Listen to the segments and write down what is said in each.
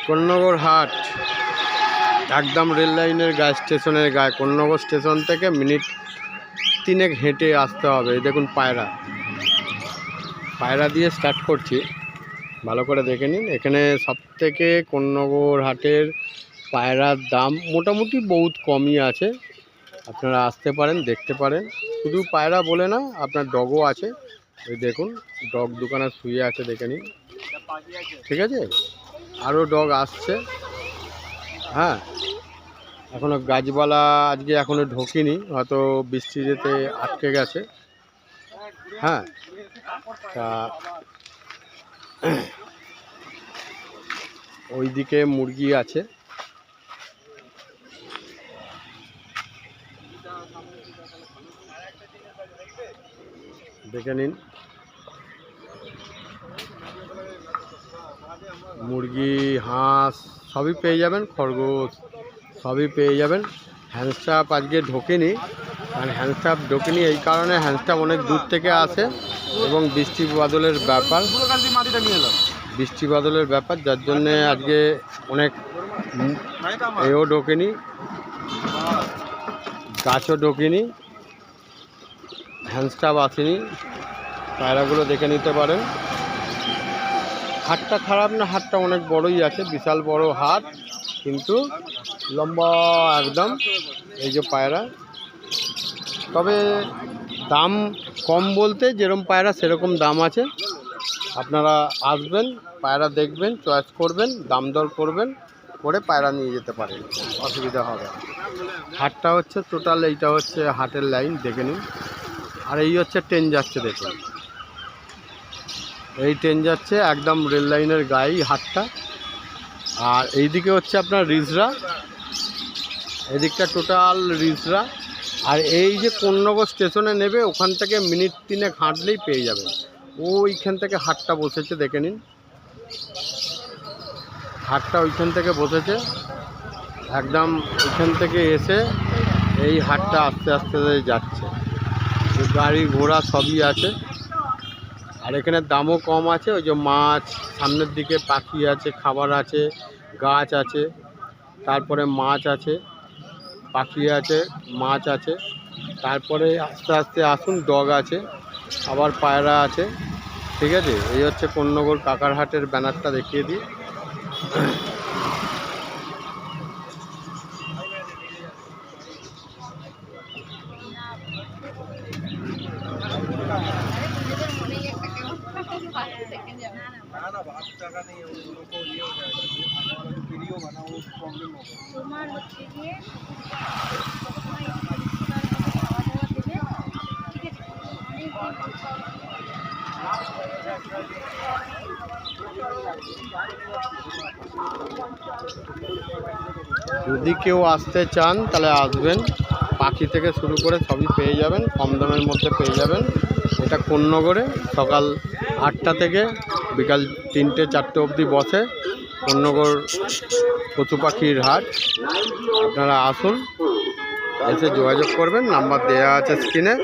কোন্নগর হাট একদম রেল লাইনের গায়ে, স্টেশনের গায়ে। কোন্নগর স্টেশন থেকে মিনিট 3 হেঁটে আসতে হবে। এই দেখুন পায়রা দিয়ে স্টার্ট করছি, ভালো করে দেখে নিন। এখানে সবথেকে কোন্নগর হাটের পায়রার দাম মোটামুটি বহুত কমই আছে। আপনারা আসতে পারেন, দেখতে পারেন। শুধু পায়রা বলে না, আপনার ডগও আছে। ওই দেখুন ডগ দোকানে শুয়ে আছে, দেখে নিন। ঠিক আছে, আরও ডগ আসছে। হ্যাঁ, এখনও গাছবালা আজকে এখনও ঢোকেনি, হয়তো বৃষ্টি যেতে আটকে গেছে। হ্যাঁ, তা ওইদিকে মুরগি আছে। দেখে নিন, মুরগি, হাঁস সবই পেয়ে যাবেন, খরগোশ সবই পেয়ে যাবেন। হ্যান্ডস্টাফ আজকে ঢোকেনি, কারণ হ্যান্ডস্টাফ ঢোকেনি এই কারণে, হ্যান্ডস্টাফ অনেক দূর থেকে আসে এবং বৃষ্টি বাদলের ব্যাপার, যার জন্যে আজকে অনেক এও ঢোকেনি, গাছও ঢোকেনি, হ্যান্ডস্টাফ আসেনি। পায়রাগুলো দেখে নিতে পারেন। হাটটা খারাপ না, হাটটা অনেক বড়ই আছে, বিশাল বড় হাট, কিন্তু লম্বা একদম। এই যে পায়রা, তবে দাম কম বলতে যেরকম পায়রা সেরকম দাম আছে। আপনারা আসবেন, পায়রা দেখবেন, চয়েস করবেন, দাম দর করবেন, করে পায়রা নিয়ে যেতে পারেন, অসুবিধা হবে। হাটটা হচ্ছে টোটাল, এইটা হচ্ছে হাটের লাইন, দেখে নিন। আর এই হচ্ছে ট্রেন যাচ্ছে, দেখুন এই ট্রেন যাচ্ছে একদম রেল লাইনের গায়েই হাটটা। আর এইদিকে হচ্ছে আপনার রিজরা, এদিকটা টোটাল রিজরা। আর এই যে কোন্নগর স্টেশনে নেবে, ওখান থেকে মিনিট 3 হাঁটলেই পেয়ে যাবেন। ওইখান থেকে হাটটা বসেছে, দেখে নিন। হাটটা ওইখান থেকে বসেছে, একদম ওইখান থেকে এসে এই হাটটা আস্তে আস্তে যাচ্ছে। গাড়ি ঘোড়া সবই আছে, আর এখানে দামও কম আছে। ওই যে মাছ, সামনের দিকে পাখি আছে, খাবার আছে, গাছ আছে, তারপরে মাছ আছে, পাখি আছে, মাছ আছে। তারপরে আস্তে আস্তে আসুন, ডগ আছে, আবার পায়রা আছে। ঠিক আছে, এই হচ্ছে কোন্নগর কাকার হাটের ব্যানারটা দেখিয়ে দিই। যদি কেউ আসতে চান তাহলে আসবেন, পাখি থেকে শুরু করে সবই পেয়ে যাবেন, কম দামের মধ্যে পেয়ে যাবেন। এটা কোন্নগরে সকাল 8টা থেকে বিকাল 3টে-4টে অবধি বসে কোন্নগর পশু পাখির হাট। আপনারা আসুন, এসে যোগাযোগ করবেন, নাম্বার দেওয়া আছে স্ক্রিনে।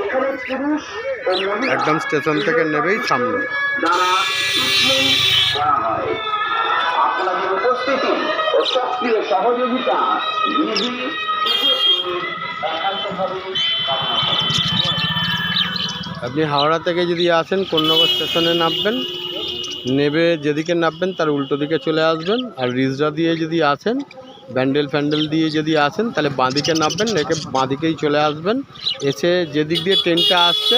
একদম স্টেশন থেকে নেবেই সামনে। আপনি হাওড়া থেকে যদি আসেন, কোন্নগর স্টেশনে নামবেন, নেবে যেদিকে নামবেন তার উল্টো দিকে চলে আসবেন। আর রিজরা দিয়ে যদি আসেন, ব্যান্ডেল দিয়ে যদি আসেন, তাহলে বাঁদিকে নামবেন, নেকে বাঁদিকেই চলে আসবেন। এসে যেদিক দিয়ে ট্রেনটা আসছে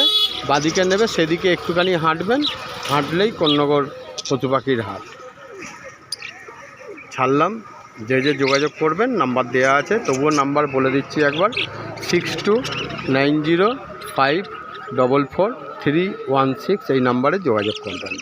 বাঁদিকে নেবে, সেদিকে একটুখানি হাঁটবেন, হাঁটলেই কোন্নগর পশু পাখির হাট। ছাড়লাম, যে যোগাযোগ করবেন, নাম্বার দেওয়া আছে, তবুও নাম্বার বলে দিচ্ছি একবার, 6290544316, এই নাম্বারে যোগাযোগ করবেন।